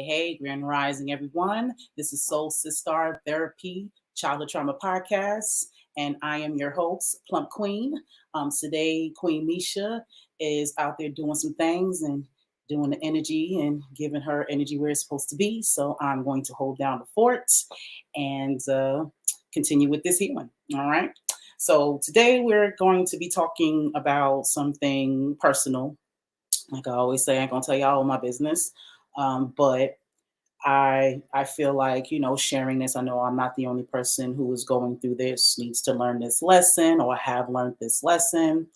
Hey, Grand Rising, everyone. This is SolSista Therapy Childhood Trauma Podcast, and I am your host, Plump Queen. Today, Queen Misha is out there doing some things and doing the energy and giving her energy where it's supposed to be. So I'm going to hold down the fort and continue with this healing. All right. So today we're going to be talking about something personal. Like I always say, I ain't gonna tell y'all all my business, but I feel like sharing this. I know I'm not the only person who is going through this, needs to learn this lesson, or have learned this lesson.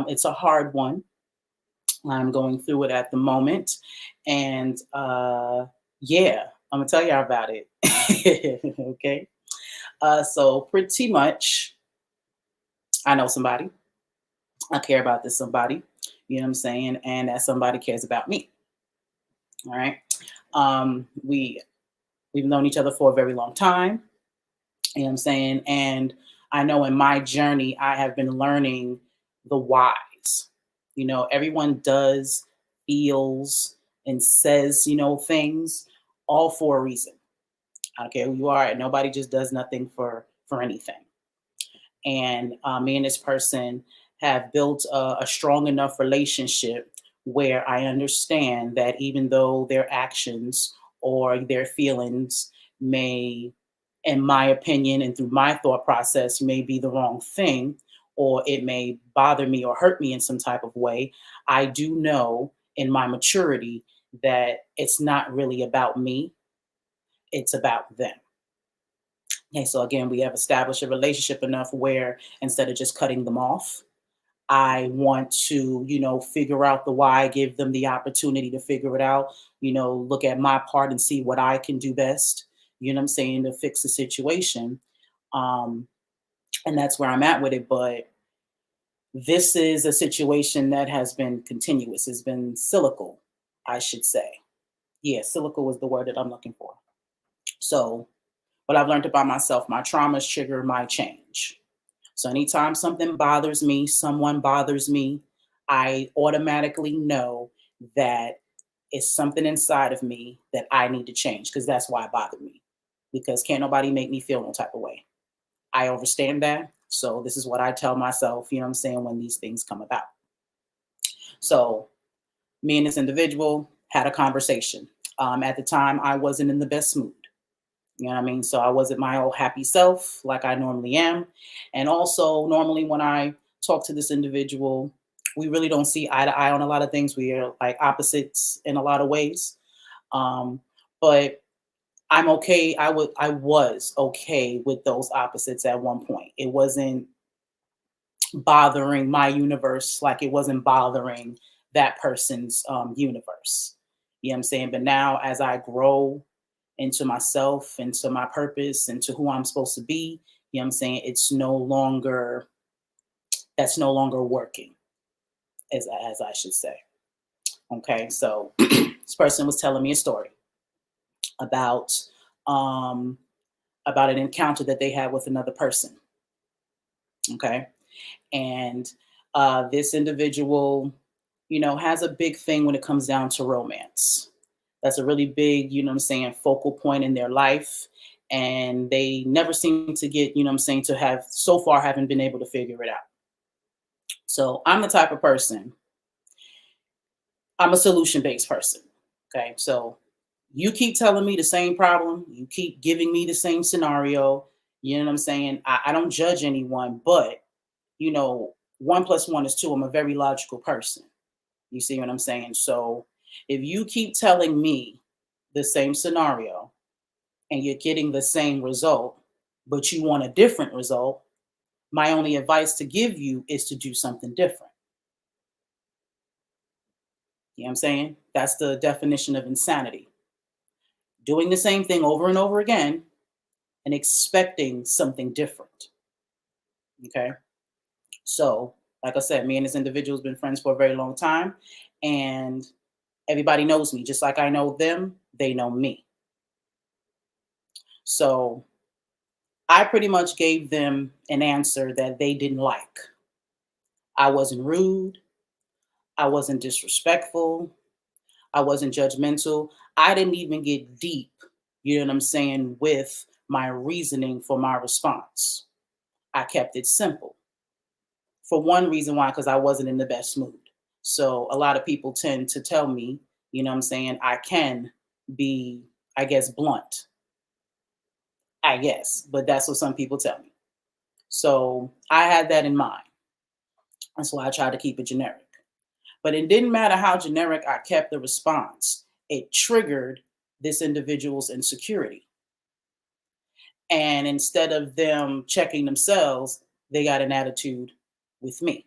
It's a hard one. I'm going through it at the moment, and yeah, I'm gonna tell y'all about it. Okay, so pretty much, I know somebody. I care about this somebody. You know what I'm saying, and that somebody cares about me. All right. We've known each other for a very long time. You know what I'm saying? And I know in my journey, I have been learning the whys. Everyone does, feels, and says, things all for a reason. I don't care who you are. And nobody just does nothing for anything. And me and this person have built a strong enough relationship where I understand that even though their actions or their feelings may, in my opinion and through my thought process, may be the wrong thing, or it may bother me or hurt me in some type of way, I do know in my maturity that it's not really about me, it's about them. Okay, so again, we have established a relationship enough where instead of just cutting them off, I want to, figure out the why, give them the opportunity to figure it out, look at my part and see what I can do best, you know what I'm saying, to fix the situation. Um, and that's where I'm at with it. But this is a situation that has been continuous. It's been cyclical, I should say. Yeah, cyclical is the word that I'm looking for. So what I've learned about myself, my traumas trigger my change. So anytime something bothers me, someone bothers me, I automatically know that it's something inside of me that I need to change because that's why it bothered me. Because can't nobody make me feel no type of way. I understand that. So this is what I tell myself, you know what I'm saying, when these things come about. So me and this individual had a conversation. At the time, I wasn't in the best mood. You know what I mean? So I wasn't my old happy self like I normally am. And also, normally when I talk to this individual, we really don't see eye to eye on a lot of things. We are like opposites in a lot of ways. But I'm okay. I was okay with those opposites at one point. It wasn't bothering my universe like it wasn't bothering that person's universe. You know what I'm saying? But now as I grow into myself, into my purpose, into who I'm supposed to be, you know what I'm saying? That's no longer working, as I should say. Okay, so this person was telling me a story about um about an encounter that they had with another person. Okay. And this individual, has a big thing when it comes down to romance. That's a really big, you know what I'm saying, focal point in their life. And they never seem to get, you know what I'm saying, to have so far haven't been able to figure it out. So I'm the type of person, I'm a solution based person. Okay. So you keep telling me the same problem, you keep giving me the same scenario. You know what I'm saying? I don't judge anyone, but, 1 + 1 is 2. I'm a very logical person. You see what I'm saying? So if you keep telling me the same scenario and you're getting the same result, but you want a different result, my only advice to give you is to do something different. You know what I'm saying? That's the definition of insanity. Doing the same thing over and over again and expecting something different. Okay. So, like I said, me and this individual has been friends for a very long time. And everybody knows me. Just like I know them, they know me. So I pretty much gave them an answer that they didn't like. I wasn't rude. I wasn't disrespectful. I wasn't judgmental. I didn't even get deep, you know what I'm saying, with my reasoning for my response. I kept it simple. For one reason why, because I wasn't in the best mood. So a lot of people tend to tell me, you know what I'm saying, I can be, I guess, blunt, I guess, but that's what some people tell me. So I had that in mind. That's why I tried to keep it generic. But it didn't matter how generic I kept the response, it triggered this individual's insecurity. And instead of them checking themselves, they got an attitude with me.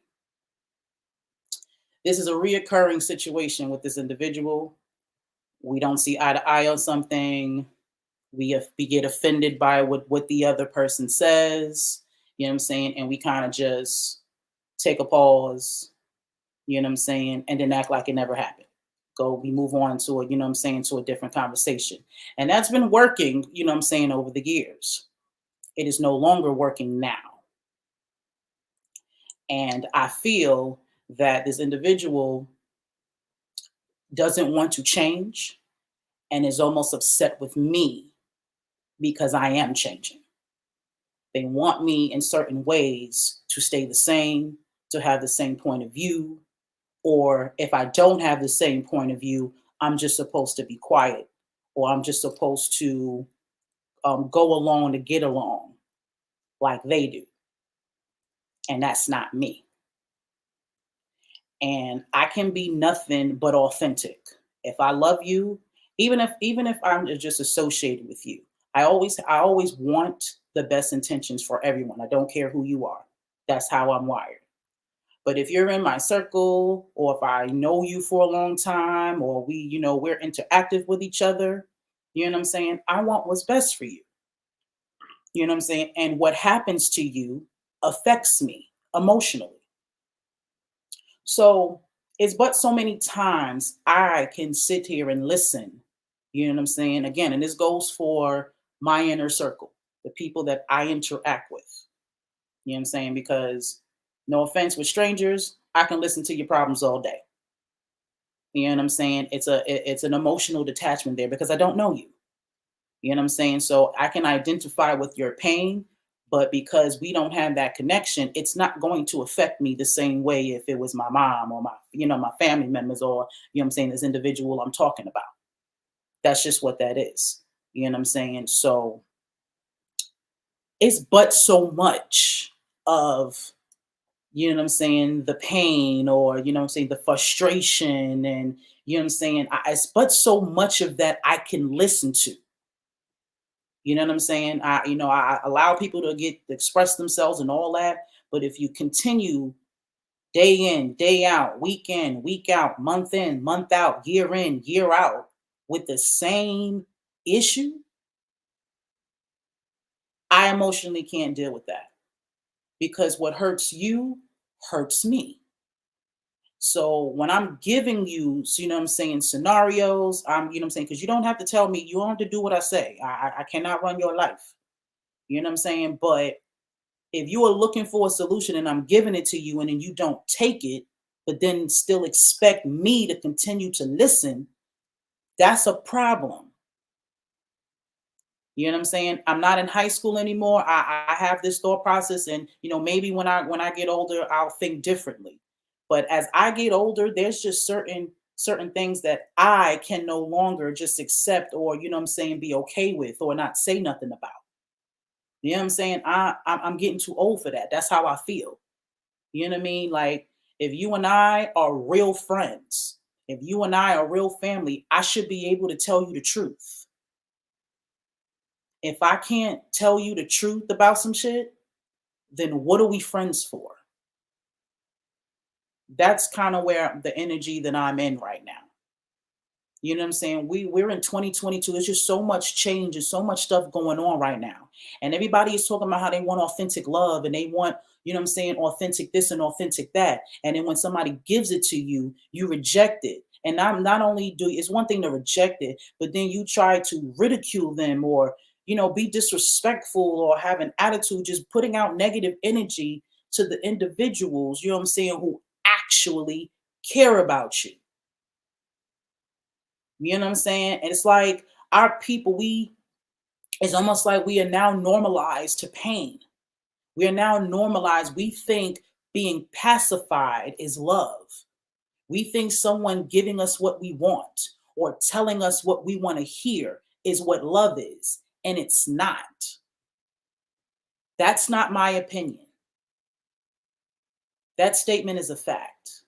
This is a reoccurring situation with this individual. We don't see eye to eye on something. We get offended by what the other person says, you know what I'm saying? And we kind of just take a pause, you know what I'm saying? And then act like it never happened. We move on to a, you know what I'm saying, to a different conversation. And that's been working, you know what I'm saying, over the years. It is no longer working now. And I feel that this individual doesn't want to change and is almost upset with me because I am changing. They want me in certain ways to stay the same, to have the same point of view. Or if I don't have the same point of view, I'm just supposed to be quiet, or I'm just supposed to go along to get along like they do. And that's not me. And I can be nothing but authentic. If I love you, even if I'm just associated with you, I always want the best intentions for everyone. I don't care who you are. That's how I'm wired. But if you're in my circle, or if I know you for a long time, or we're interactive with each other, you know what I'm saying? I want what's best for you. You know what I'm saying? And what happens to you affects me emotionally. So it's but so many times I can sit here and listen. You know what I'm saying? Again, and this goes for my inner circle, the people that I interact with. You know what I'm saying? Because no offense with strangers, I can listen to your problems all day. You know what I'm saying? It's an emotional detachment there because I don't know you. You know what I'm saying? So I can identify with your pain, but because we don't have that connection, it's not going to affect me the same way if it was my mom or my family members, or, you know what I'm saying, this individual I'm talking about. That's just what that is. You know what I'm saying? So it's but so much of, you know what I'm saying, the pain, or, you know what I'm saying, the frustration, and, you know what I'm saying, it's but so much of that I can listen to. You know what I'm saying? I allow people to get express themselves and all that. But if you continue day in, day out, week in, week out, month in, month out, year in, year out with the same issue, I emotionally can't deal with that, because what hurts you hurts me. So when I'm giving you, you know what I'm saying, scenarios, you know what I'm saying, because you don't have to tell me, you don't have to do what I say. I cannot run your life. You know what I'm saying? But if you are looking for a solution and I'm giving it to you and then you don't take it, but then still expect me to continue to listen, that's a problem. You know what I'm saying? I'm not in high school anymore. I have this thought process, and maybe when I get older, I'll think differently. But as I get older, there's just certain things that I can no longer just accept, or, you know what I'm saying, be okay with, or not say nothing about. You know what I'm saying? I'm getting too old for that. That's how I feel. You know what I mean? Like, if you and I are real friends, if you and I are real family, I should be able to tell you the truth. If I can't tell you the truth about some shit, then what are we friends for? That's kind of where the energy that I'm in right now. You know what I'm saying? We're in 2022. There's just so much change and so much stuff going on right now. And everybody is talking about how they want authentic love, and they want, you know what I'm saying, authentic this and authentic that. And then when somebody gives it to you, you reject it. And not only do it's one thing to reject it, but then you try to ridicule them, or, be disrespectful, or have an attitude, just putting out negative energy to the individuals, you know what I'm saying, who actually care about you. You know what I'm saying? And it's like our people, it's almost like we are now normalized to pain. We are now normalized. We think being pacified is love. We think someone giving us what we want or telling us what we want to hear is what love is. And it's not. That's not my opinion. That statement is a fact.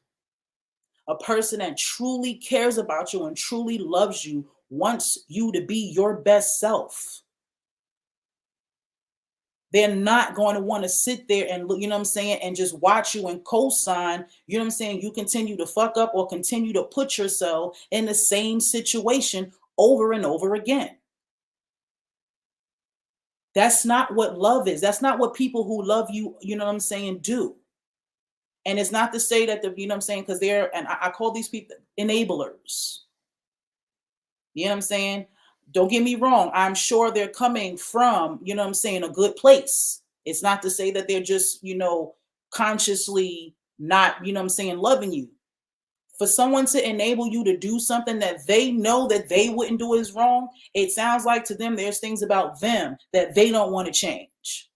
A person that truly cares about you and truly loves you wants you to be your best self. They're not going to want to sit there and look, you know what I'm saying, and just watch you and co-sign, you know what I'm saying, you continue to fuck up or continue to put yourself in the same situation over and over again. That's not what love is. That's not what people who love you, you know what I'm saying, do. And it's not to say that you know what I'm saying, because and I call these people enablers. You know what I'm saying? Don't get me wrong. I'm sure they're coming from, you know what I'm saying, a good place. It's not to say that they're just, consciously not, you know what I'm saying, loving you. For someone to enable you to do something that they know that they wouldn't do is wrong, it sounds like to them there's things about them that they don't want to change.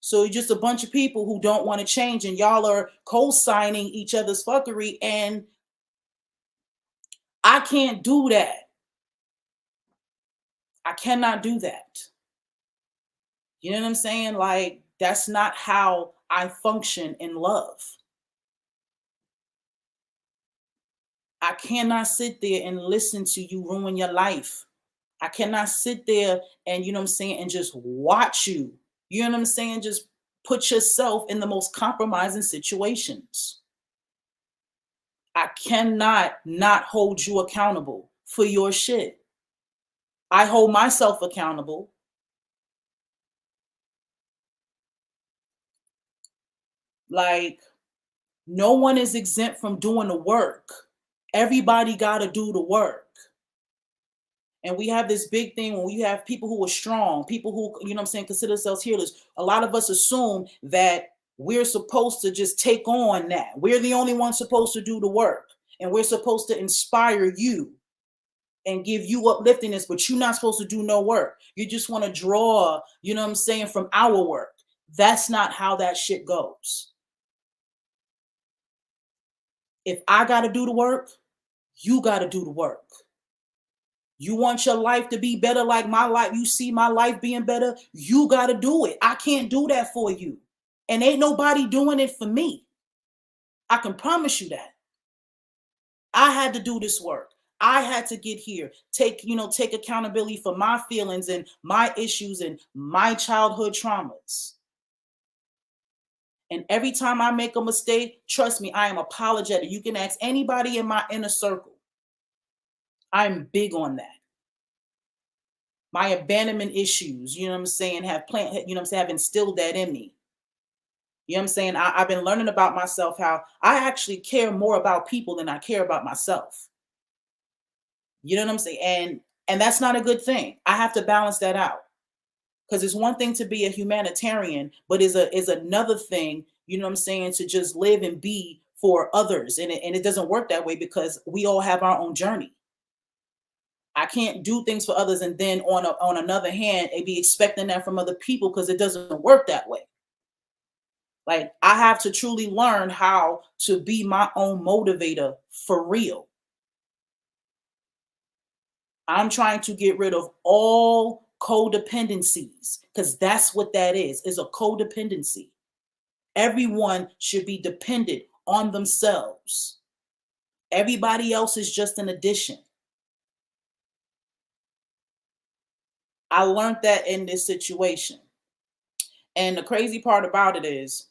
So you're just a bunch of people who don't want to change, and y'all are co-signing each other's fuckery, and I can't do that. I cannot do that. You know what I'm saying? Like, that's not how I function in love. I cannot sit there and listen to you ruin your life. I cannot sit there and, you know what I'm saying, and just watch you. You know what I'm saying? Just put yourself in the most compromising situations. I cannot not hold you accountable for your shit. I hold myself accountable. Like, no one is exempt from doing the work. Everybody got to do the work. And we have this big thing when we have people who are strong, people who, you know what I'm saying, consider themselves healers. A lot of us assume that we're supposed to just take on that. We're the only ones supposed to do the work. And we're supposed to inspire you and give you upliftingness, but you're not supposed to do no work. You just want to draw, you know what I'm saying, from our work. That's not how that shit goes. If I got to do the work, you got to do the work. You want your life to be better like my life. You see my life being better. You got to do it. I can't do that for you. And ain't nobody doing it for me. I can promise you that. I had to do this work. I had to get here, take accountability for my feelings and my issues and my childhood traumas. And every time I make a mistake, trust me, I am apologetic. You can ask anybody in my inner circle. I'm big on that. My abandonment issues, you know what I'm saying, have instilled that in me. You know what I'm saying? I've been learning about myself, how I actually care more about people than I care about myself. You know what I'm saying? And that's not a good thing. I have to balance that out. Because it's one thing to be a humanitarian, but is another thing, you know what I'm saying, to just live and be for others. And it doesn't work that way because we all have our own journey. I can't do things for others and then on another hand, be expecting that from other people, because it doesn't work that way. Like, I have to truly learn how to be my own motivator for real. I'm trying to get rid of all codependencies, because that's what that is a codependency. Everyone should be dependent on themselves. Everybody else is just an addition. I learned that in this situation. And the crazy part about it is,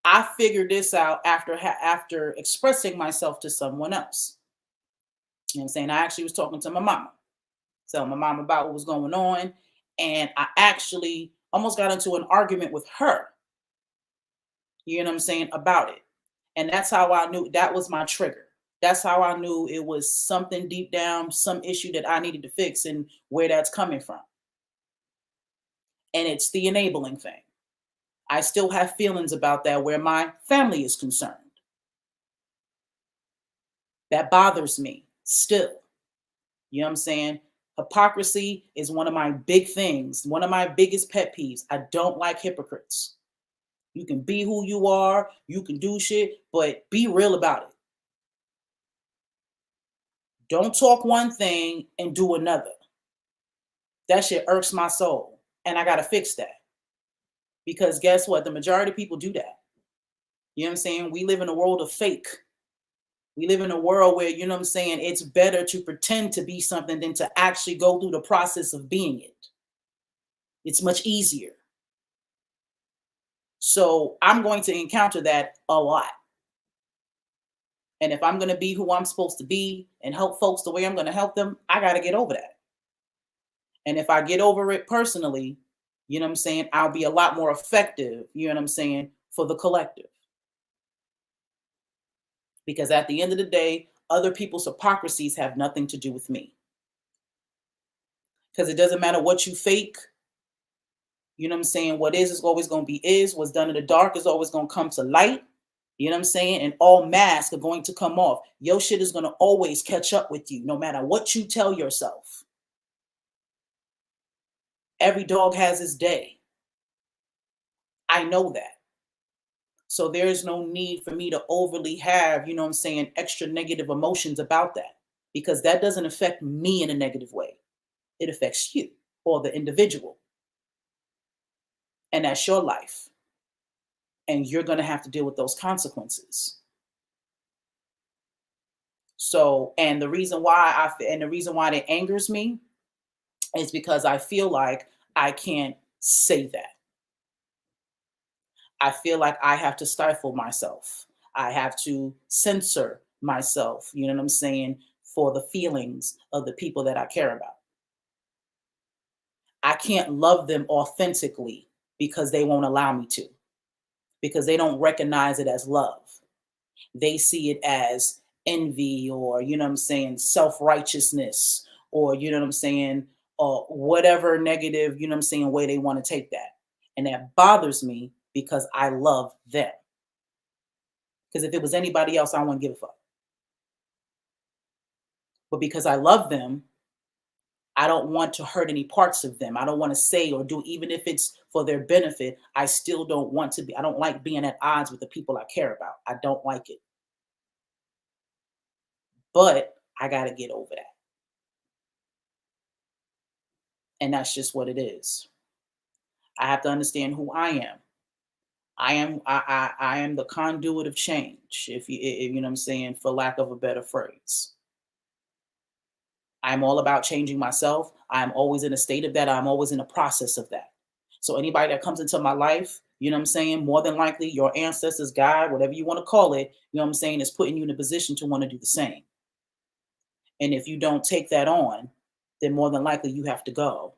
I figured this out after expressing myself to someone else. You know what I'm saying? I actually was talking to my mama. Telling my mom about what was going on. And I actually almost got into an argument with her. You know what I'm saying? About it. And that's how I knew that was my trigger. That's how I knew it was something deep down, some issue that I needed to fix and where that's coming from. And it's the enabling thing. I still have feelings about that where my family is concerned. That bothers me still. You know what I'm saying? Hypocrisy is one of my big things, one of my biggest pet peeves. I don't like hypocrites. You can be who you are, you can do shit, but be real about it. Don't talk one thing and do another. That shit irks my soul. And I got to fix that. Because guess what? The majority of people do that. You know what I'm saying? We live in a world of fake. We live in a world where, you know what I'm saying, it's better to pretend to be something than to actually go through the process of being it. It's much easier. So I'm going to encounter that a lot. And if I'm going to be who I'm supposed to be and help folks the way I'm going to help them, I got to get over that. And if I get over it personally, you know what I'm saying, I'll be a lot more effective, you know what I'm saying, for the collective. Because at the end of the day, other people's hypocrisies have nothing to do with me. Because it doesn't matter what you fake, you know what I'm saying, what is always going to be is, what's done in the dark is always going to come to light. You know what I'm saying? And all masks are going to come off. Your shit is going to always catch up with you, no matter what you tell yourself. Every dog has his day. I know that. So there's no need for me to overly have, you know what I'm saying, extra negative emotions about that. Because that doesn't affect me in a negative way. It affects you or the individual. And that's your life. And you're going to have to deal with those consequences. So, and the reason why that angers me is because I feel like I can't say that. I feel like I have to stifle myself. I have to censor myself, you know what I'm saying, for the feelings of the people that I care about. I can't love them authentically because they won't allow me to, because they don't recognize it as love. They see it as envy or, you know what I'm saying, self-righteousness or, you know what I'm saying, or whatever negative, you know what I'm saying, way they want to take that. And that bothers me because I love them. Because if it was anybody else, I wouldn't give a fuck. But because I love them, I don't want to hurt any parts of them. I don't want to say or do, even if it's for their benefit, I still don't want to be, I don't like being at odds with the people I care about. I don't like it. But I got to get over that. And that's just what it is. I have to understand who I am. I am the conduit of change, if you know what I'm saying, for lack of a better phrase. I'm all about changing myself. I'm always in a state of that. I'm always in a process of that. So anybody that comes into my life, you know what I'm saying, more than likely your ancestors, God, whatever you want to call it, you know what I'm saying, is putting you in a position to want to do the same. And if you don't take that on, then more than likely you have to go.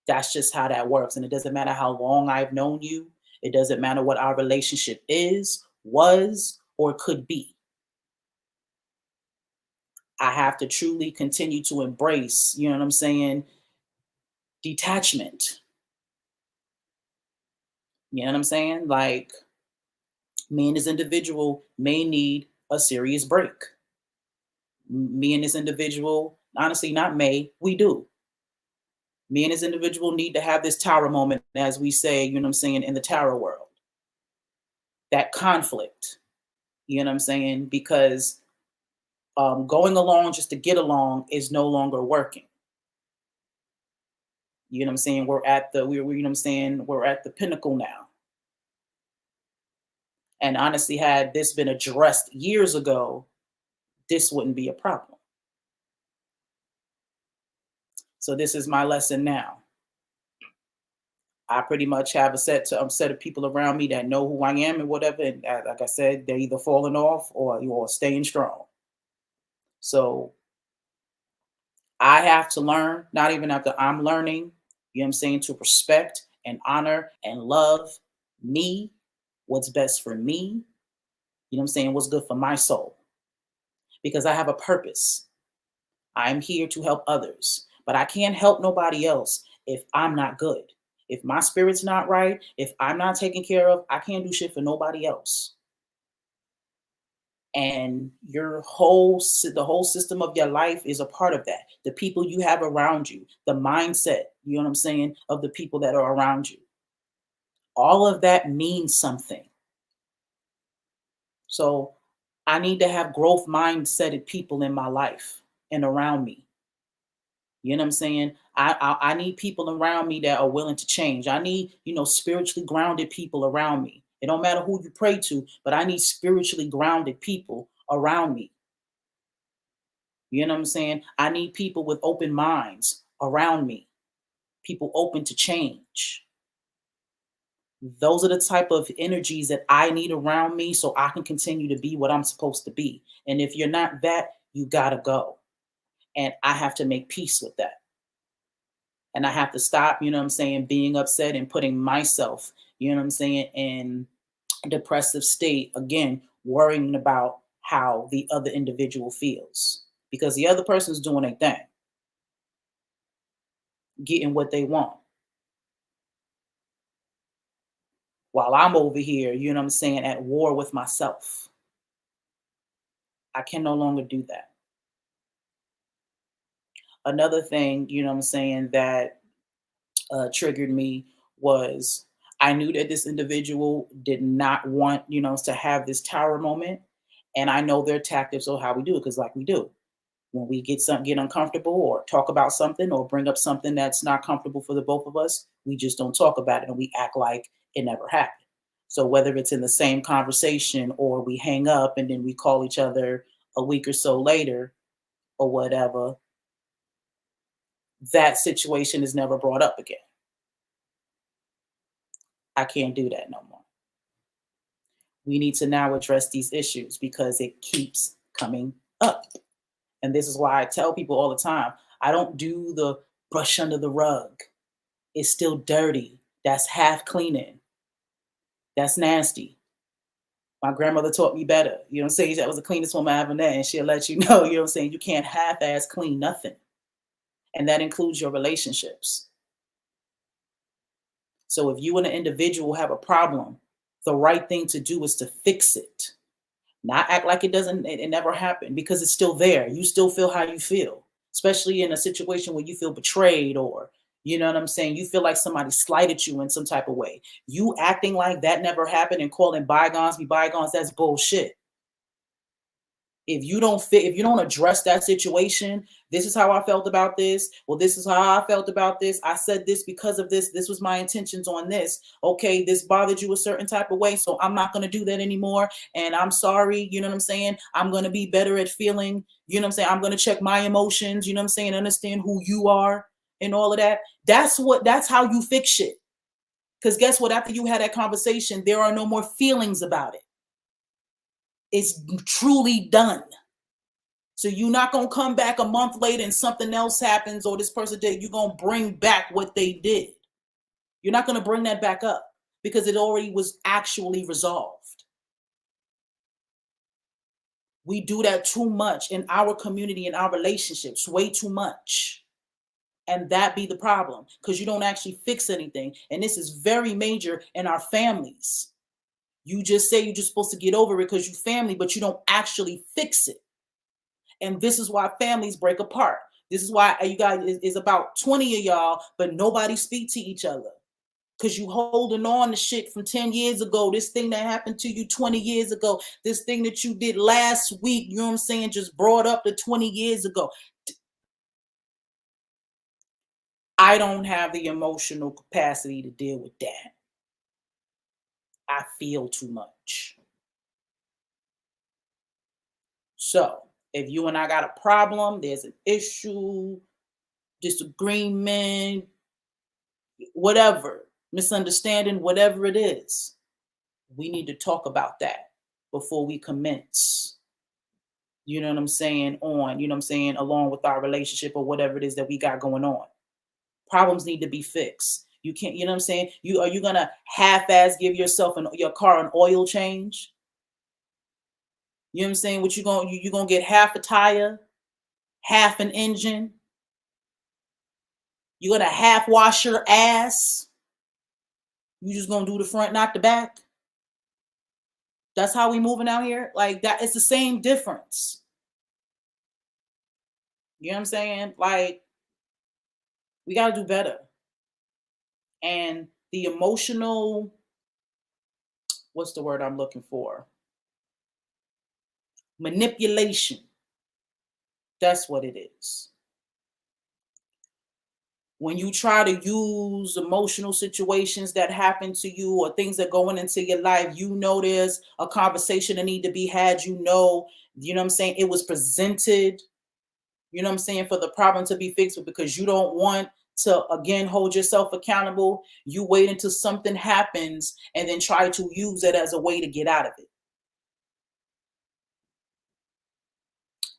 That's just how that works. And it doesn't matter how long I've known you. It doesn't matter what our relationship is, was, or could be. I have to truly continue to embrace, you know what I'm saying, detachment. You know what I'm saying? Like, me and this individual may need a serious break. Me and this individual, honestly, not may, we do. Me and this individual need to have this tower moment, as we say, you know what I'm saying, in the tower world. That conflict, you know what I'm saying? Because going along just to get along is no longer working. You know what I'm saying? We're you know what I'm saying, we're at the pinnacle now. And honestly, had this been addressed years ago, this wouldn't be a problem. So this is my lesson now. I pretty much have a set of people around me that know who I am and whatever. And like I said, they're either falling off or you are staying strong. So I have to learn, not even after I'm learning, you know what I'm saying, to respect and honor and love me, what's best for me, you know what I'm saying, what's good for my soul. Because I have a purpose. I'm here to help others, but I can't help nobody else if I'm not good. If my spirit's not right, if I'm not taken care of, I can't do shit for nobody else. And the whole system of your life is a part of that. The people you have around you, the mindset, you know what I'm saying, of the people that are around you. All of that means something. So I need to have growth mindseted people in my life and around me. You know what I'm saying? I need people around me that are willing to change. I need, spiritually grounded people around me. It don't matter who you pray to, but I need spiritually grounded people around me. You know what I'm saying? I need people with open minds around me, people open to change. Those are the type of energies that I need around me so I can continue to be what I'm supposed to be. And if you're not that, you got to go. And I have to make peace with that. And I have to stop, you know what I'm saying, being upset and putting myself, you know what I'm saying, in a depressive state, again, worrying about how the other individual feels. Because the other person's doing a thing, getting what they want. While I'm over here, you know what I'm saying, at war with myself. I can no longer do that. Another thing, you know what I'm saying, that triggered me was I knew that this individual did not want, to have this tower moment. And I know their tactics or how we do it, because like we do. When we get uncomfortable or talk about something or bring up something that's not comfortable for the both of us, we just don't talk about it and we act like it never happened. So whether it's in the same conversation or we hang up and then we call each other a week or so later or whatever, that situation is never brought up again. I can't do that no more. We need to now address these issues because it keeps coming up. And this is why I tell people all the time, I don't do the brush under the rug. It's still dirty. That's half cleaning. That's nasty. My grandmother taught me better. You know what I'm saying? That was the cleanest woman I ever met. And she'll let you know, you know what I'm saying? You can't half ass clean nothing. And that includes your relationships. So if you and an individual have a problem, the right thing to do is to fix it. Not act like it never happened, because it's still there. You still feel how you feel, especially in a situation where you feel betrayed or, you know what I'm saying, you feel like somebody slighted you in some type of way. You acting like that never happened and calling bygones be bygones, that's bullshit. If you don't address that situation, this is how I felt about this. Well, this is how I felt about this. I said this because of this. This was my intentions on this. Okay, this bothered you a certain type of way, so I'm not going to do that anymore. And I'm sorry, you know what I'm saying? I'm going to be better at feeling, you know what I'm saying? I'm going to check my emotions, you know what I'm saying? Understand who you are and all of that. That's how you fix shit. Because guess what? After you had that conversation, there are no more feelings about it. It's truly done. So you're not going to come back a month later and something else happens or this person did. You're going to bring back what they did. You're not going to bring that back up because it already was actually resolved. We do that too much in our community, in our relationships, way too much. And that be the problem, because you don't actually fix anything. And this is very major in our families. You just say you're just supposed to get over it because you're family, but you don't actually fix it. And this is why families break apart. This is why you guys is about 20 of y'all, but nobody speak to each other. Because you holding on to shit from 10 years ago, this thing that happened to you 20 years ago, this thing that you did last week, you know what I'm saying, just brought up to 20 years ago. I don't have the emotional capacity to deal with that. I feel too much. So if you and I got a problem, there's an issue, disagreement, whatever, misunderstanding, whatever it is, we need to talk about that before we commence. You know what I'm saying? You know what I'm saying? Along with our relationship or whatever it is that we got going on. Problems need to be fixed. You can't, you know what I'm saying? Are you gonna half-ass give your car an oil change? You know what I'm saying? What you gonna get half a tire, half an engine? You're gonna half wash your ass? You just gonna do the front, not the back? That's how we moving out here. Like that, it's the same difference. You know what I'm saying? Like we got to do better. And the emotional, what's the word I'm looking for? Manipulation. That's what it is. When you try to use emotional situations that happen to you or things that going into your life, you know there's a conversation that need to be had. You know what I'm saying? It was presented, you know what I'm saying, for the problem to be fixed, but because you don't want to again hold yourself accountable, you wait until something happens and then try to use it as a way to get out of it.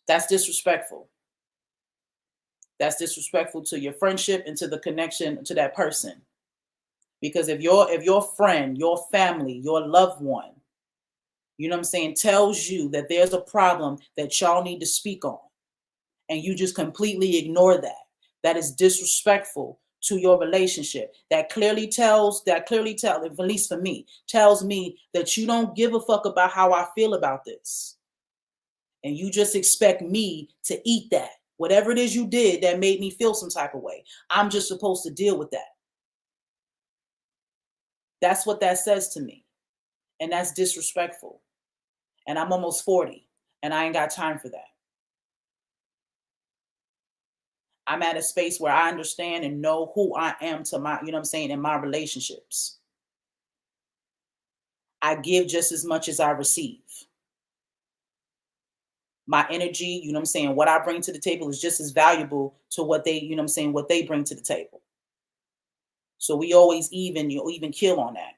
That's disrespectful. That's disrespectful to your friendship and to the connection to that person. Because if your friend, your family, your loved one, you know what I'm saying, tells you that there's a problem that y'all need to speak on, and you just completely ignore that, that is disrespectful to your relationship. At least for me, tells me that you don't give a fuck about how I feel about this. And you just expect me to eat that. Whatever it is you did that made me feel some type of way, I'm just supposed to deal with that. That's what that says to me. And that's disrespectful. And I'm almost 40 and I ain't got time for that. I'm at a space where I understand and know who I am to my, you know what I'm saying, in my relationships. I give just as much as I receive. My energy, you know what I'm saying, what I bring to the table is just as valuable to what they, you know what I'm saying, what they bring to the table. So we always even kill on that.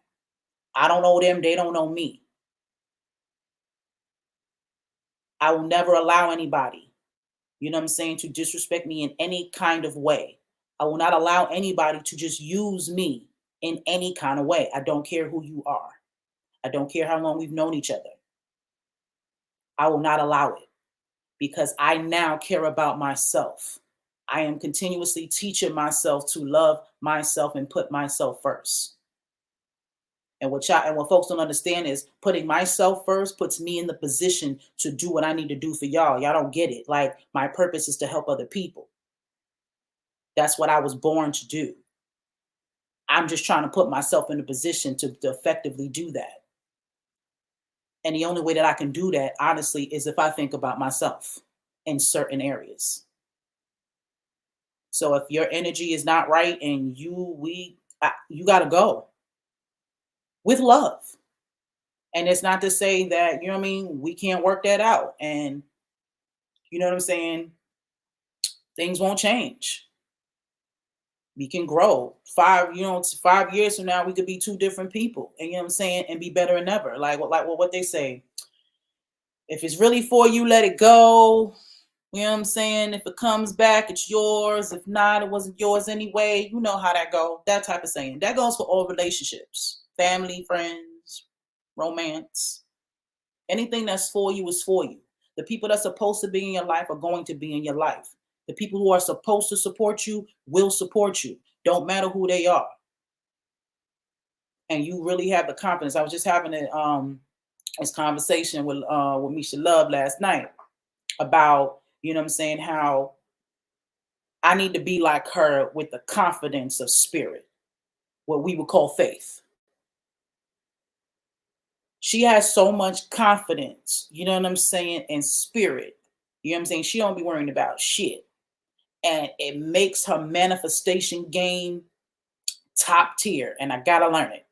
I don't know them, they don't know me. I will never allow anybody, you know what I'm saying, to disrespect me in any kind of way. I will not allow anybody to just use me in any kind of way. I don't care who you are. I don't care how long we've known each other. I will not allow it because I now care about myself. I am continuously teaching myself to love myself and put myself first. And what folks don't understand is putting myself first puts me in the position to do what I need to do for y'all. Y'all don't get it. Like my purpose is to help other people. That's what I was born to do. I'm just trying to put myself in a position to effectively do that. And the only way that I can do that, honestly, is if I think about myself in certain areas. So if your energy is not right and you got to go with love. And it's not to say that, you know what I mean, we can't work that out. And you know what I'm saying? Things won't change. We can grow. 5 years from now, we could be two different people. And you know what I'm saying? And be better than ever. What they say. If it's really for you, let it go. You know what I'm saying? If it comes back, it's yours. If not, it wasn't yours anyway. You know how that goes. That type of saying. That goes for all relationships. Family, friends, romance. Anything that's for you is for you. The people that's supposed to be in your life are going to be in your life. The people who are supposed to support you will support you. Don't matter who they are. And you really have the confidence. I was just having this conversation with Misha Love last night about, you know what I'm saying, how I need to be like her with the confidence of spirit, what we would call faith. She has so much confidence, you know what I'm saying, in spirit. You know what I'm saying? She don't be worrying about shit. And it makes her manifestation game top tier. And I gotta learn it.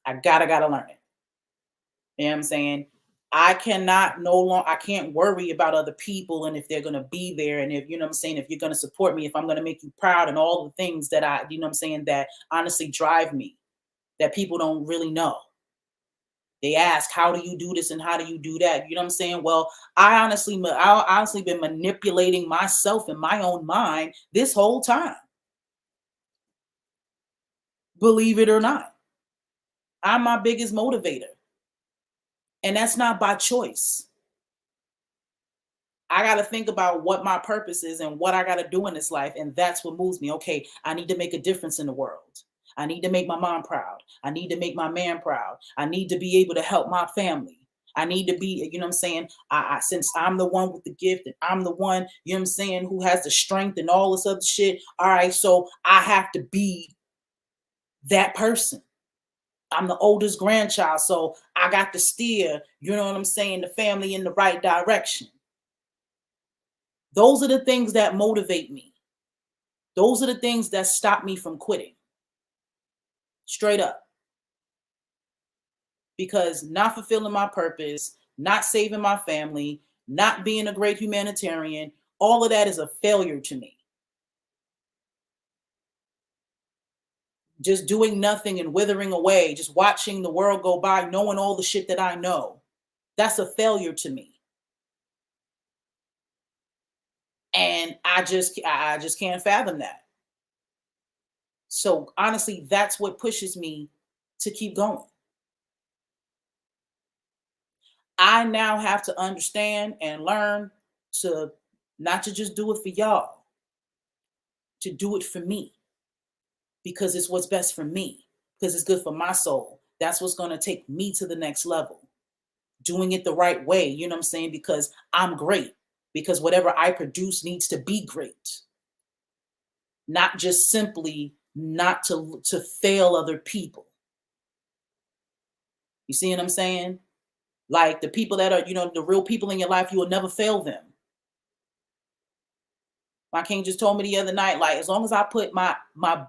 I gotta learn it. You know what I'm saying? I can't worry about other people and if they're gonna be there and if you know what I'm saying, if you're gonna support me, if I'm gonna make you proud and all the things that you know what I'm saying, that honestly drive me, that people don't really know. They ask, how do you do this and how do you do that? You know what I'm saying? Well, I honestly been manipulating myself in my own mind this whole time. Believe it or not, I'm my biggest motivator. And that's not by choice. I got to think about what my purpose is and what I got to do in this life. And that's what moves me. Okay, I need to make a difference in the world. I need to make my mom proud. I need to make my man proud. I need to be able to help my family. I need to be, you know what I'm saying? Since I'm the one with the gift and I'm the one, you know what I'm saying, who has the strength and all this other shit. All right, so I have to be that person. I'm the oldest grandchild, so I got to steer, you know what I'm saying, the family in the right direction. Those are the things that motivate me. Those are the things that stop me from quitting. Straight up. Because not fulfilling my purpose, not saving my family, not being a great humanitarian, all of that is a failure to me. Just doing nothing and withering away, just watching the world go by, knowing all the shit that I know, that's a failure to me. And I just can't fathom that. So honestly, that's what pushes me to keep going. I now have to understand and learn to not to just do it for y'all, to do it for me because it's what's best for me, because it's good for my soul. That's what's going to take me to the next level. Doing it the right way, you know what I'm saying? Because I'm great. Because whatever I produce needs to be great. Not just simply not to fail other people. You see what I'm saying? Like the people that are, the real people in your life, you will never fail them. My king just told me the other night, like as long as I put my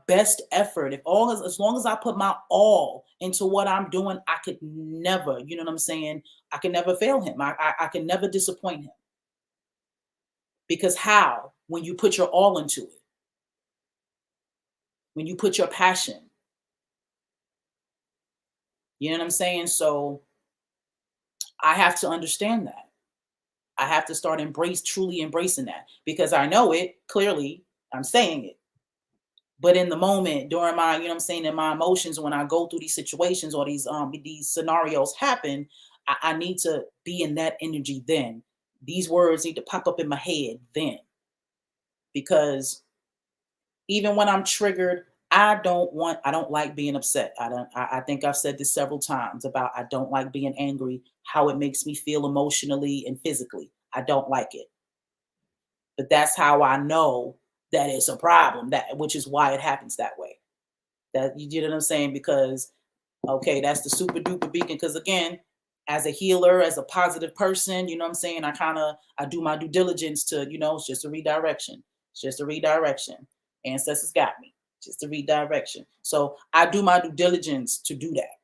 best effort, as long as I put my all into what I'm doing, I could never, you know what I'm saying? I can never fail him. I can never disappoint him. Because how? When you put your all into it, when you put your passion, you know what I'm saying? So I have to understand that. I have to start truly embracing that because I know it clearly. I'm saying it. But in the moment, during my, you know what I'm saying, in my emotions, when I go through these situations or these scenarios happen, I need to be in that energy then. These words need to pop up in my head then. Because even when I'm triggered, I don't like being upset. I think I've said this several times about I don't like being angry, how it makes me feel emotionally and physically. I don't like it. But that's how I know that it's a problem, which is why it happens that way. That you get what I'm saying? Because okay, that's the super duper beacon. Because again, as a healer, as a positive person, you know what I'm saying? I do my due diligence to, it's just a redirection. It's just a redirection. Ancestors got me. Just a redirection. So I do my due diligence to do that.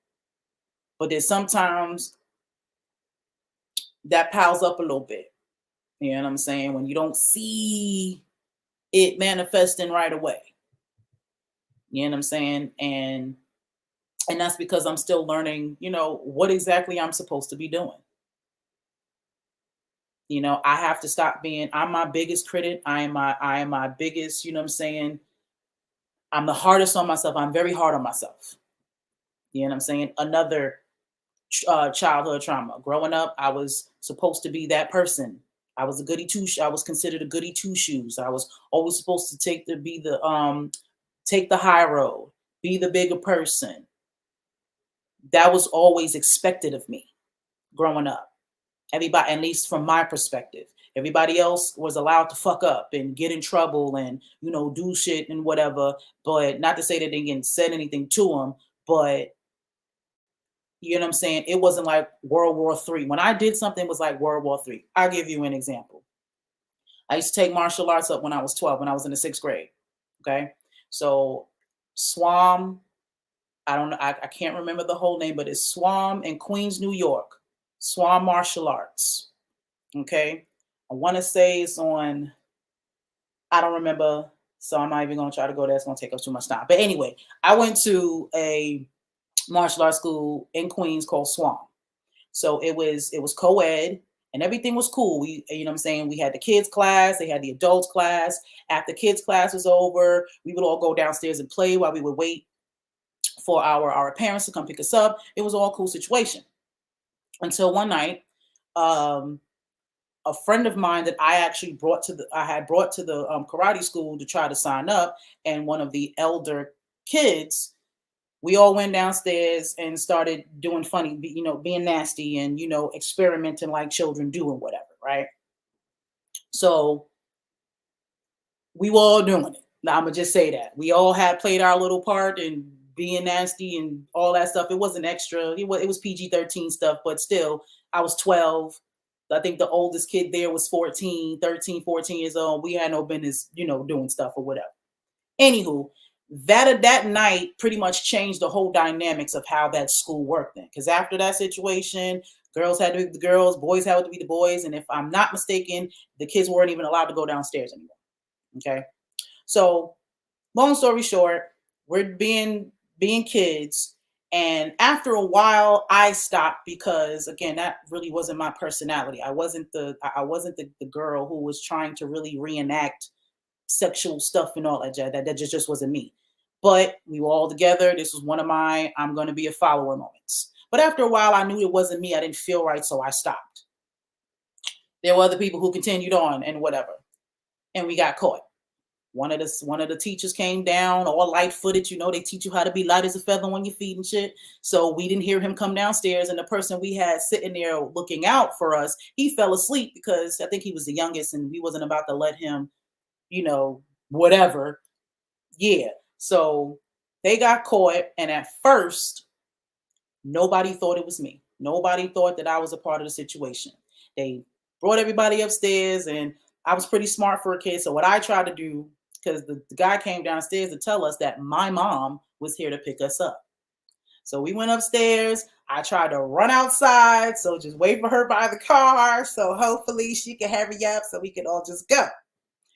But then sometimes that piles up a little bit. You know what I'm saying? When you don't see it manifesting right away. You know what I'm saying? And that's because I'm still learning, what exactly I'm supposed to be doing. I have to stop being I'm my biggest critic. I am my biggest, you know what I'm saying? I'm the hardest on myself. I'm very hard on myself. You know what I'm saying? Another childhood trauma. Growing up, I was supposed to be that person. I was a goody two. I was considered a goody two shoes. I was always supposed to take the high road, be the bigger person. That was always expected of me growing up. Everybody, at least from my perspective, everybody else was allowed to fuck up and get in trouble and do shit and whatever. But not to say that they didn't said anything to them, but you know what I'm saying? It wasn't like World War III. When I did something, it was like World War III. I'll give you an example. I used to take martial arts up when I was 12, when I was in the 6th grade. Okay. So SWAM, I don't know, I can't remember the whole name, but it's SWAM in Queens, New York. SWAM Martial Arts. Okay. I want to say it's on, I don't remember. So I'm not even going to try to go there. It's going to take up too much time. But anyway, I went to a martial arts school in Queens called SWAM. So it was co-ed and everything was cool. You know what I'm saying? We had the kids class, they had the adults class. After kids class was over, we would all go downstairs and play while we would wait for our parents to come pick us up. It was all a cool situation. Until one night, um, a friend of mine that I had brought to the karate school to try to sign up, and one of the elder kids We all went downstairs and started doing funny, being nasty and, experimenting like children do and whatever, right? So we were all doing it. Now I'm gonna just say that we all had played our little part in being nasty and all that stuff. It wasn't extra. It was PG-13 stuff, but still, I was 12. I think the oldest kid there was 14, 13, 14 years old. We had no business, doing stuff or whatever. Anywho, that night pretty much changed the whole dynamics of how that school worked then. Because after that situation, girls had to be the girls, boys had to be the boys, and if I'm not mistaken, the kids weren't even allowed to go downstairs anymore. Okay. So long story short, we're being kids. And after a while, I stopped because again, that really wasn't my personality. I wasn't the girl who was trying to really reenact sexual stuff and all that. That just wasn't me. But we were all together. This was one of my I'm gonna be a follower moments. But after a while, I knew it wasn't me. I didn't feel right, so I stopped. There were other people who continued on and whatever. And we got caught. One of the teachers came down, all light-footed. They teach you how to be light as a feather on your feet and shit. So we didn't hear him come downstairs, and the person we had sitting there looking out for us, he fell asleep because I think he was the youngest, and we wasn't about to let him, whatever. Yeah. So they got caught, and at first, nobody thought it was me. Nobody thought that I was a part of the situation. They brought everybody upstairs, and I was pretty smart for a kid. So what I tried to do, because the guy came downstairs to tell us that my mom was here to pick us up. So we went upstairs. I tried to run outside, so just wait for her by the car. So hopefully she could hurry up so we could all just go.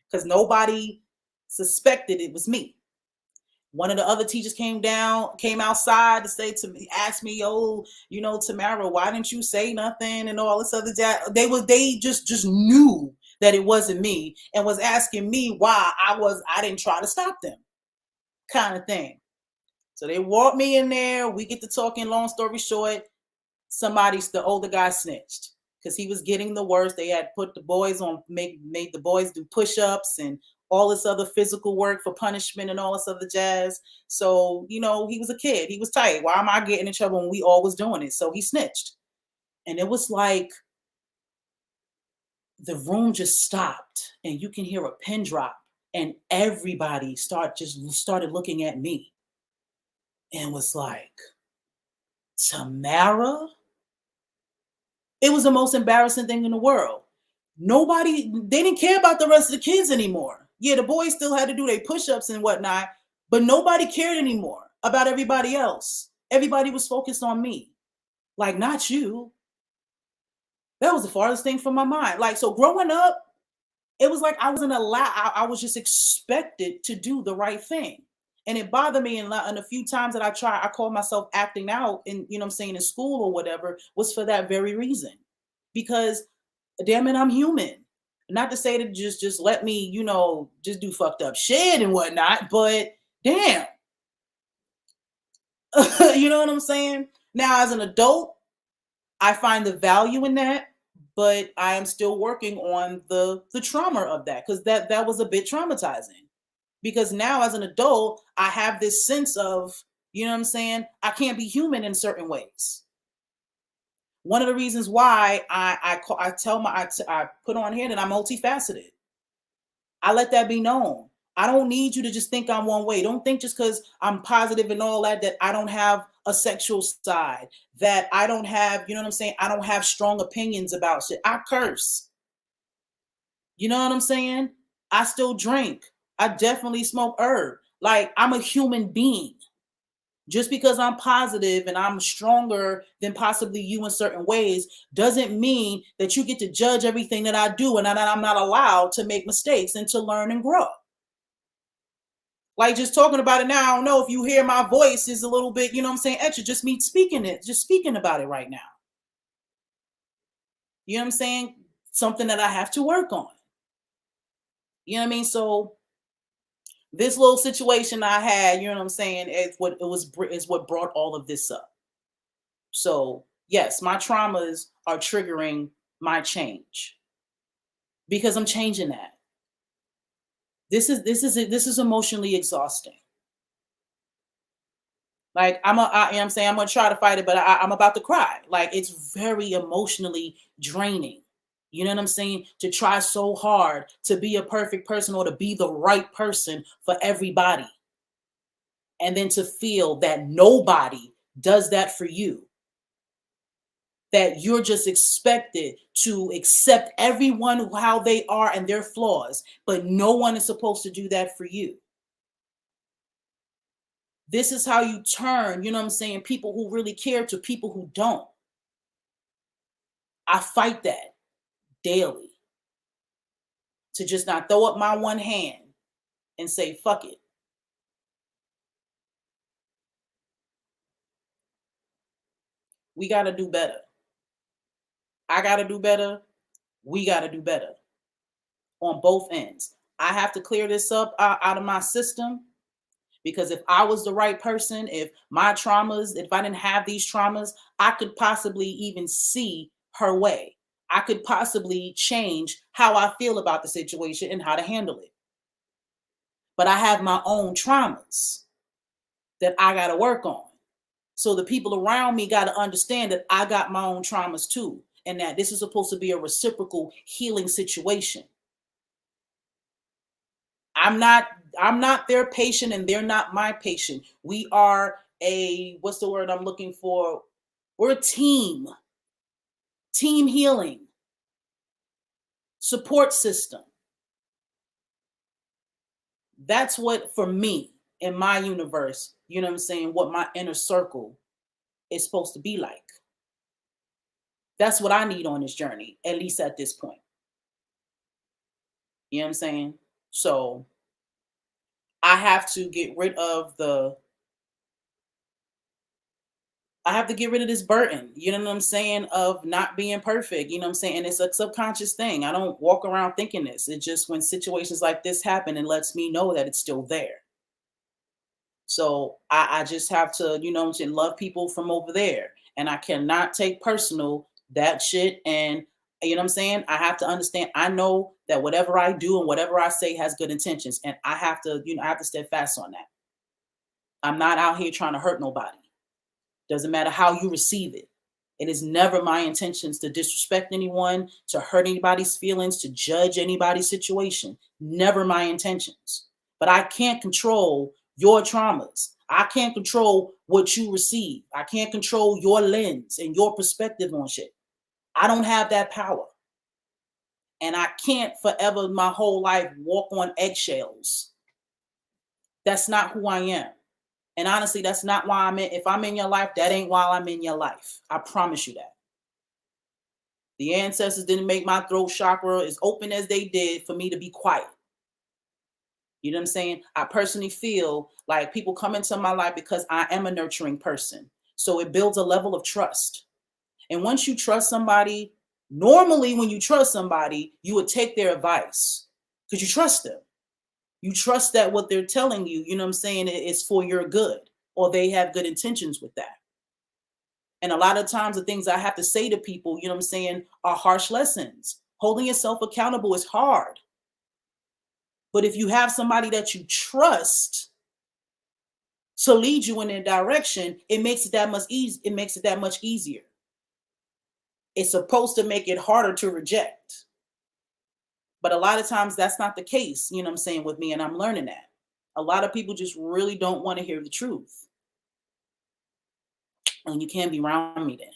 Because nobody suspected it was me. One of the other teachers came outside to say to me, asked me, "Oh, Tamara, why didn't you say nothing?" and all this other jazz. They just knew that it wasn't me and was asking me why I didn't try to stop them, kind of thing. So they walked me in there. We get to talking. Long story short, the older guy snitched because he was getting the worst. They had put the boys on, made the boys do push-ups and all this other physical work for punishment and all this other jazz. So, he was a kid. He was tight. Why am I getting in trouble when we all was doing it? So he snitched. And it was like the room just stopped and you can hear a pin drop and everybody started looking at me and was like, Tamara? It was the most embarrassing thing in the world. They didn't care about the rest of the kids anymore. Yeah, the boys still had to do their push-ups and whatnot, but nobody cared anymore about everybody else. Everybody was focused on me. Like, not you. That was the farthest thing from my mind. Like, so growing up, it was like I wasn't allowed, I was just expected to do the right thing. And it bothered me, and a few times that I called myself acting out in school or whatever, was for that very reason. Because damn it, I'm human. Not to say to just let me, just do fucked up shit and whatnot, but damn. You know what I'm saying? Now, as an adult, I find the value in that, but I am still working on the trauma of that because that was a bit traumatizing. Because now, as an adult, I have this sense of, I can't be human in certain ways. One of the reasons why I put on here that I'm multifaceted. I let that be known. I don't need you to just think I'm one way. Don't think just because I'm positive and all that I don't have a sexual side, that I don't have, I don't have strong opinions about shit. I curse. You know what I'm saying? I still drink. I definitely smoke herb. Like, I'm a human being. Just because I'm positive and I'm stronger than possibly you in certain ways doesn't mean that you get to judge everything that I do and I'm not allowed to make mistakes and to learn and grow. Like, just talking about it now, I don't know if you hear my voice is a little bit, extra. Just me speaking about it right now. You know what I'm saying? Something that I have to work on. You know what I mean? So this little situation I had, is what brought all of this up. So yes, my traumas are triggering my change because I'm changing that. This is emotionally exhausting. Like you know what I'm saying, I'm gonna try to fight it, but I'm about to cry. Like it's very emotionally draining. You know what I'm saying? To try so hard to be a perfect person or to be the right person for everybody. And then to feel that nobody does that for you, that you're just expected to accept everyone how they are and their flaws, but no one is supposed to do that for you. This is how you turn, you know what I'm saying, people who really care to people who don't. I fight that daily, to just not throw up my one hand and say, fuck it. We got to do better. I got to do better. We got to do better on both ends. I have to clear this up out of my system, because if I was the right person, if my traumas, if I didn't have these traumas, I could possibly even see her way. I could possibly change how I feel about the situation and how to handle it. But I have my own traumas that I got to work on. So the people around me got to understand that I got my own traumas too, and that this is supposed to be a reciprocal healing situation. I'm not I'm not their patient and they're not my patient. We are a, what's the word I'm looking for? We're a team. Team healing. Support system. That's what, for me, in my universe, you know what I'm saying, what my inner circle is supposed to be like. That's what I need on this journey, at least at this point. You know what I'm saying? So I have to get rid of this burden, you know what I'm saying, of not being perfect, you know what I'm saying? And it's a subconscious thing. I don't walk around thinking this. It's just when situations like this happen, it lets me know that it's still there. So I just have to, you know what I'm saying, love people from over there. And I cannot take personal that shit. And you know what I'm saying? I have to understand, I know that whatever I do and whatever I say has good intentions. And I have to, I have to stay fast on that. I'm not out here trying to hurt nobody. Doesn't matter how you receive it. It is never my intentions to disrespect anyone, to hurt anybody's feelings, to judge anybody's situation. Never my intentions. But I can't control your traumas. I can't control what you receive. I can't control your lens and your perspective on shit. I don't have that power. And I can't forever my whole life walk on eggshells. That's not who I am. And honestly, that's not why I'm in. If I'm in your life, that ain't why I'm in your life. I promise you that. The ancestors didn't make my throat chakra as open as they did for me to be quiet. You know what I'm saying? I personally feel like people come into my life because I am a nurturing person. So it builds a level of trust. And once you trust somebody, normally when you trust somebody, you would take their advice because you trust them. You trust that what they're telling you, you know what I'm saying, is for your good, or they have good intentions with that. And a lot of times the things I have to say to people, you know what I'm saying, are harsh lessons. Holding yourself accountable is hard. But if you have somebody that you trust to lead you in a direction, it makes it that much easier. It's supposed to make it harder to reject. But a lot of times that's not the case, you know what I'm saying, with me, and I'm learning that. A lot of people just really don't want to hear the truth. And you can't be around me then.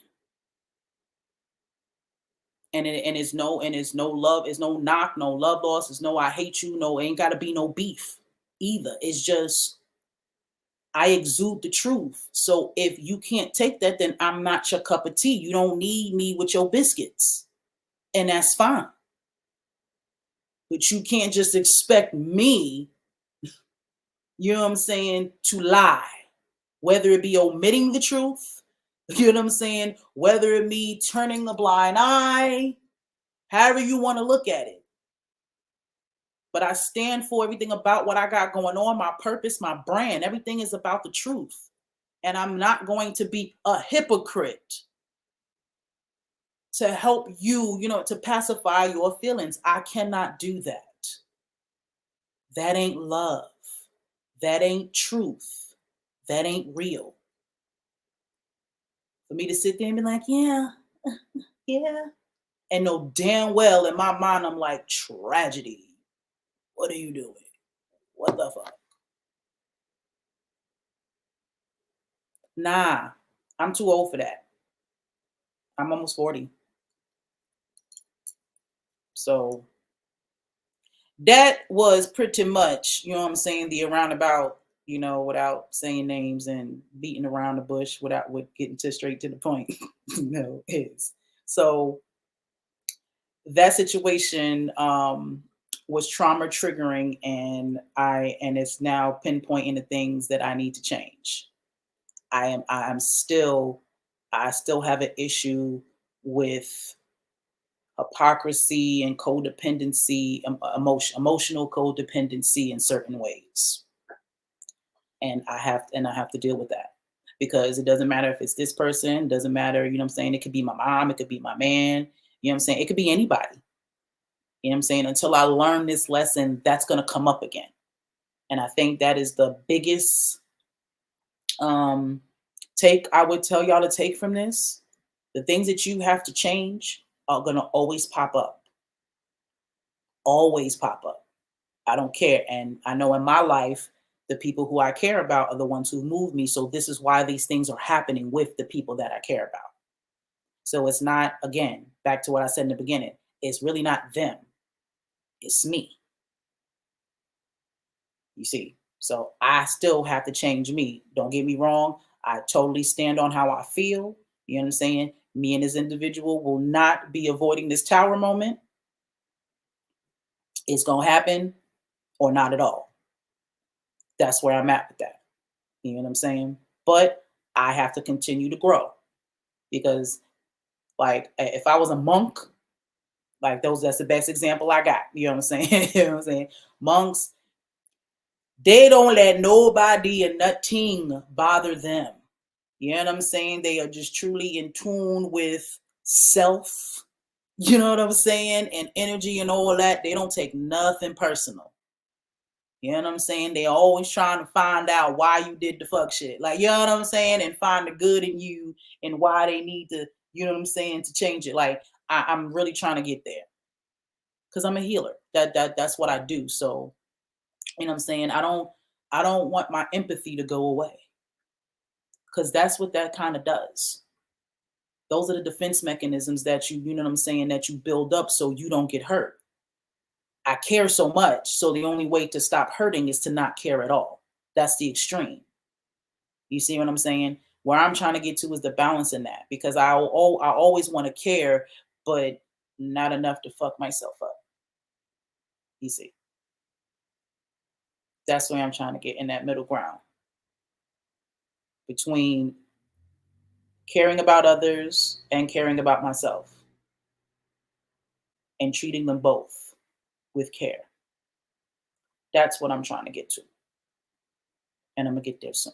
It's no love, it's no knock, no love loss, it's no I hate you, no, ain't gotta be no beef either. It's just I exude the truth. So if you can't take that, then I'm not your cup of tea. You don't need me with your biscuits. And that's fine. But you can't just expect me, you know what I'm saying, to lie. Whether it be omitting the truth, you know what I'm saying, whether it be turning a blind eye, however you want to look at it. But I stand for everything about what I got going on, my purpose, my brand. Everything is about the truth. And I'm not going to be a hypocrite to help you, to pacify your feelings. I cannot do that. That ain't love. That ain't truth. That ain't real. For me to sit there and be like, yeah, yeah. And know damn well in my mind, I'm like, tragedy. What are you doing? What the fuck? Nah, I'm too old for that. I'm almost 40. So that was pretty much, you know what I'm saying, the roundabout, without saying names and beating around the bush without with getting to straight to the point. Is so that situation was trauma triggering, and it's now pinpointing the things that I need to change. I still have an issue with hypocrisy and codependency, emotional codependency in certain ways, and I have to deal with that because it doesn't matter if it's this person, doesn't matter, you know what I'm saying. It could be my mom, it could be my man, you know what I'm saying. It could be anybody, you know what I'm saying. Until I learn this lesson, that's gonna come up again, and I think that is the biggest um take I would tell y'all to take from this. The things that you have to change are gonna always pop up. I don't care. And I know in my life, the people who I care about are the ones who move me. So this is why these things are happening with the people that I care about. So it's not, again, back to what I said in the beginning, it's really not them, it's me, you see. So I still have to change me. Don't get me wrong. I totally stand on how I feel. You know what I'm saying? Me and this individual will not be avoiding this tower moment. It's going to happen or not at all. That's where I'm at with that. You know what I'm saying? But I have to continue to grow because, like, if I was a monk, like that's the best example I got. You know what I'm saying? You know what I'm saying? Monks, they don't let nobody and nothing bother them. You know what I'm saying? They are just truly in tune with self. You know what I'm saying? And energy and all that. They don't take nothing personal. You know what I'm saying? They always trying to find out why you did the fuck shit. Like, you know what I'm saying? And find the good in you and why they need to, you know what I'm saying, to change it. Like, I'm really trying to get there. Because I'm a healer. That's what I do. So, you know what I'm saying? I don't want my empathy to go away. Because that's what that kind of does. Those are the defense mechanisms that you know what I'm saying, that you build up so you don't get hurt. I care so much, so the only way to stop hurting is to not care at all. That's the extreme. You see what I'm saying? Where I'm trying to get to is the balance in that because I always want to care, but not enough to fuck myself up. You see, that's where I'm trying to get in that middle ground between caring about others and caring about myself and treating them both with care. That's what I'm trying to get to, and I'm gonna get there soon.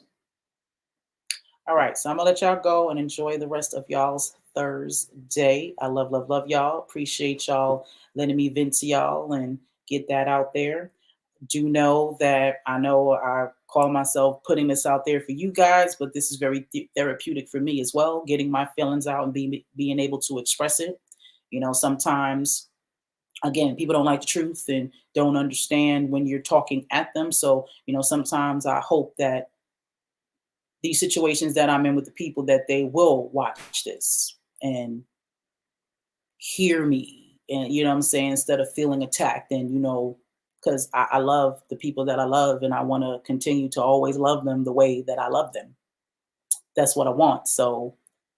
All right, so I'm gonna let y'all go and enjoy the rest of y'all's Thursday. I love, love, love y'all. Appreciate y'all letting me vent to y'all and get that out there. Do know that I know I call myself putting this out there for you guys, but this is very therapeutic for me as well, getting my feelings out and being able to express it. You know, sometimes again, people don't like the truth and don't understand when you're talking at them. So, you know, sometimes I hope that these situations that I'm in with the people that they will watch this and hear me and you know what I'm saying instead of feeling attacked and because I love the people that I love and I want to continue to always love them the way that I love them. That's what I want. So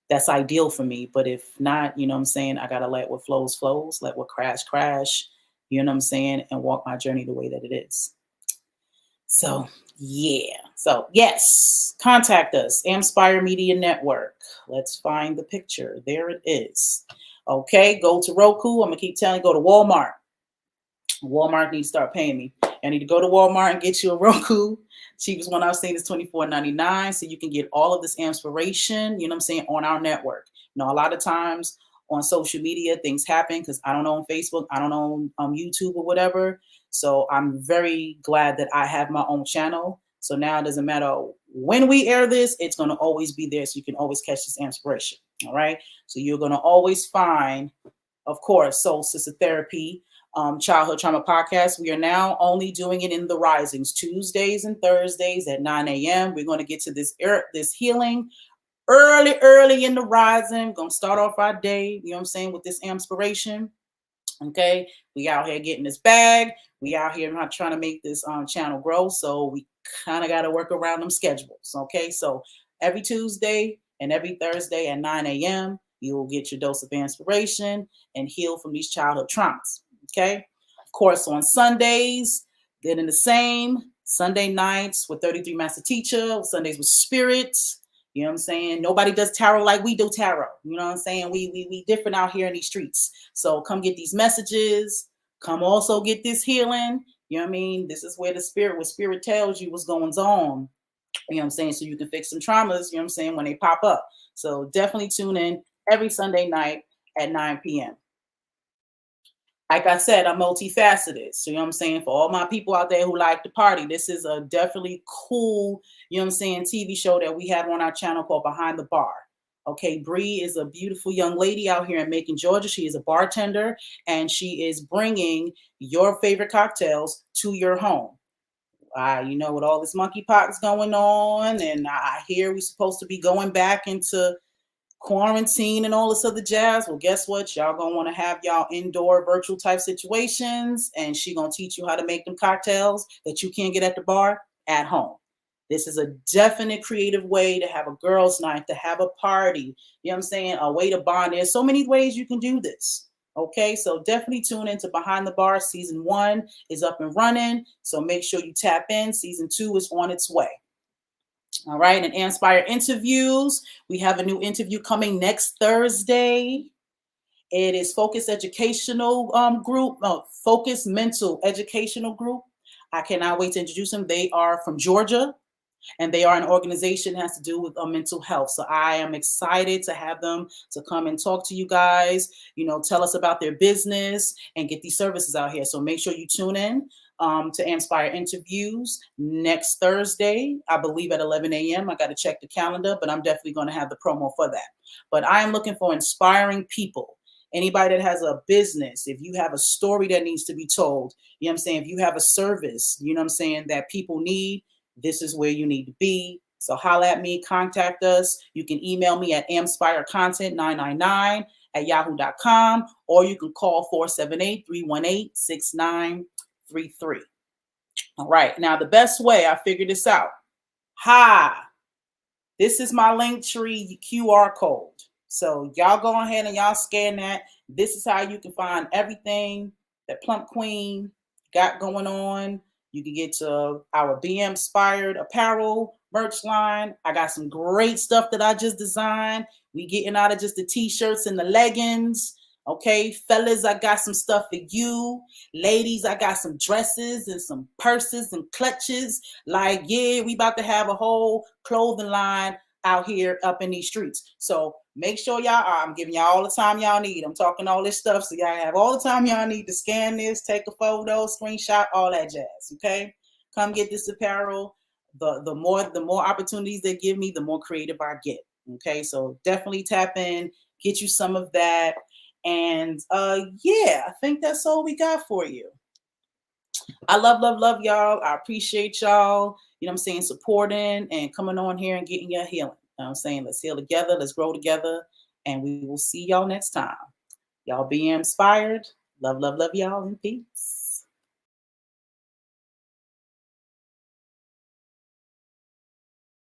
that's ideal for me. But if not, you know what I'm saying, I gotta let what flows, let what crash, you know what I'm saying, and walk my journey the way that it is. So yeah. So yes, contact us, Amspire Media Network. Let's find the picture. There it is. Okay, go to Roku. I'm gonna keep telling you, go to Walmart. Walmart needs to start paying me. I need to go to Walmart and get you a Roku. Cheapest one I've seen is $24.99. So you can get all of this inspiration, you know what I'm saying, on our network. You know, a lot of times on social media, things happen because I don't know on Facebook, I don't know on YouTube or whatever. So I'm very glad that I have my own channel. So now it doesn't matter when we air this, it's going to always be there. So you can always catch this inspiration. All right. So you're going to always find, of course, SolSista Therapy, Childhood Trauma Podcast. We are now only doing it in the risings, Tuesdays and Thursdays at 9 a.m. We're going to get to this healing early in the rising. Going to start off our day, you know what I'm saying, with this inspiration. Okay, we out here getting this bag. We out here not trying to make this channel grow, so we kind of got to work around them schedules. Okay, so every Tuesday and every Thursday at 9 a.m. you will get your dose of inspiration and heal from these childhood traumas. Okay, of course on Sundays, getting the same Sunday nights with 33 Master Teacher, Sundays with Spirits. You know what I'm saying? Nobody does tarot like we do tarot. You know what I'm saying? We different out here in these streets. So come get these messages. Come also get this healing. You know what I mean? This is where what spirit tells you what's going on. You know what I'm saying? So you can fix some traumas, you know what I'm saying, when they pop up. So definitely tune in every Sunday night at 9 p.m. Like I said, I'm multifaceted. So, you know what I'm saying? For all my people out there who like to party, this is a definitely cool, you know what I'm saying, TV show that we have on our channel called Behind the Bar. Okay, Bree is a beautiful young lady out here in Macon, Georgia. She is a bartender, and she is bringing your favorite cocktails to your home. You know, with all this monkeypox going on, and I hear we're supposed to be going back into quarantine and all this other jazz. Well, guess what? Y'all gonna want to have y'all indoor virtual type situations, and she gonna teach you how to make them cocktails that you can't get at the bar at home. This is a definite creative way to have a girls' night, to have a party. You know what I'm saying? A way to bond. There's so many ways you can do this. Okay, so definitely tune into Behind the Bar. Season 1 is up and running, so make sure you tap in. Season 2 is on its way. All right, and Inspire interviews. We have a new interview coming next Thursday. It is Focus Educational Group, Focus Mental Educational Group. I cannot wait to introduce them. They are from Georgia, and they are an organization that has to do with mental health. So I am excited to have them to come and talk to you guys, you know, tell us about their business and get these services out here. So make sure you tune in to Inspire interviews next Thursday, I believe at 11 a.m. I got to check the calendar, but I'm definitely going to have the promo for that. But I am looking for inspiring people. Anybody that has a business, if you have a story that needs to be told, you know what I'm saying? If you have a service, you know what I'm saying, that people need, this is where you need to be. So holla at me, contact us. You can email me at amspirecontent999@yahoo.com, or you can call 478-318-6933. All right. Now, the best way, I figured this out. This is my Linktree QR code. So y'all go ahead and y'all scan that. This is how you can find everything that Plump Queen got going on. You can get to our Be Inspired apparel merch line. I got some great stuff that I just designed. We getting out of just the t-shirts and the leggings. Okay, fellas, I got some stuff for you. Ladies, I got some dresses and some purses and clutches. Like, yeah, we about to have a whole clothing line out here up in these streets. So make sure I'm giving y'all all the time y'all need. I'm talking all this stuff, so y'all have all the time y'all need to scan this, take a photo, screenshot, all that jazz. Okay, come get this apparel. The more opportunities they give me, the more creative I get. Okay, so definitely tap in, get you some of that. And yeah, I think that's all we got for you. I love y'all. I appreciate y'all, you know what I'm saying, supporting and coming on here and getting your healing. You know what I'm saying? Let's heal together, let's grow together, and we will see y'all next time. Y'all be inspired. Love y'all, and peace.